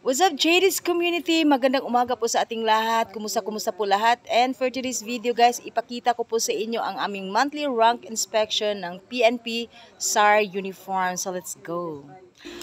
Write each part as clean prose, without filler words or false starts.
What's up, JD's community? Magandang umaga po sa ating lahat. Kumusta po lahat? And for today's video guys, ipakita ko po sa inyo ang aming monthly rank inspection ng PNP SAR uniform. So let's go.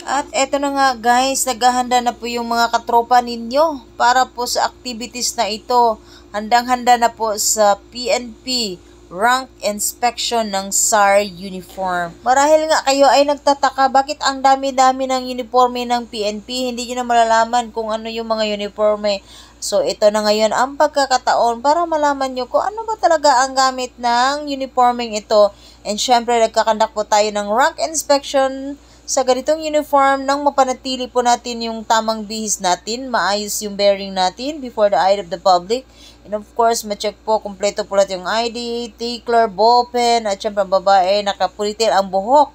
At eto na nga guys, naghahanda na po yung mga katropa ninyo para po sa activities na ito. Handang-handa na po sa PNP rank inspection ng SAR uniform. Marahil nga kayo ay nagtataka bakit ang dami-dami ng uniforme ng PNP, hindi nyo na malalaman kung ano yung mga uniforme. So ito na ngayon ang pagkakataon para malaman nyo kung ano ba talaga ang gamit ng uniforming ito. And syempre nagkakandak po tayo ng rank inspection sa ganitong uniform nang mapanatili po natin yung tamang bihis natin, maayos yung bearing natin before the eye of the public. And of course, ma-check po, kompleto po natin yung ID, tickler, ballpen, at syempre ang babae, nakapulitil ang buhok.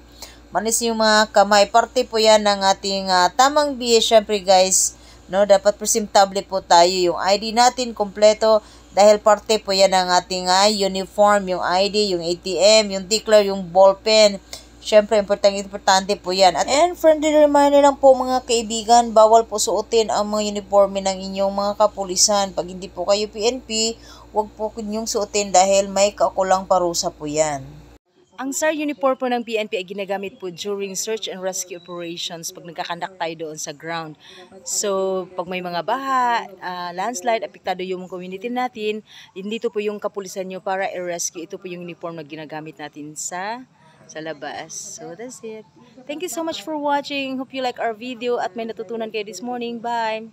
Manis yung mga kamay. Parte po yan ng ating tamang bihis. Syempre guys, no, dapat presentable po tayo. Yung ID natin, kompleto. Dahil parte po yan ng ating uniform, yung ID, yung ATM, yung tickler, yung ballpen. Siyempre, importante po yan. And friendly reminder lang po mga kaibigan, bawal po suotin ang mga uniforme ng inyong mga kapulisan. Pag hindi po kayo PNP, huwag po ninyong suotin dahil may kaukulang parusa po yan. Ang SAR uniform po ng PNP ay ginagamit po during search and rescue operations pag nagkakandak tayo doon sa ground. So, pag may mga baha, landslide, apektado yung community natin, dito po yung kapulisan nyo para i-rescue. Ito po yung uniform na ginagamit natin sa labas. So, that's it. Thank you so much for watching. Hope you like our video at may natutunan kayo this morning. Bye!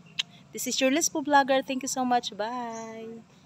This is your Lispo Vlogger. Thank you so much. Bye!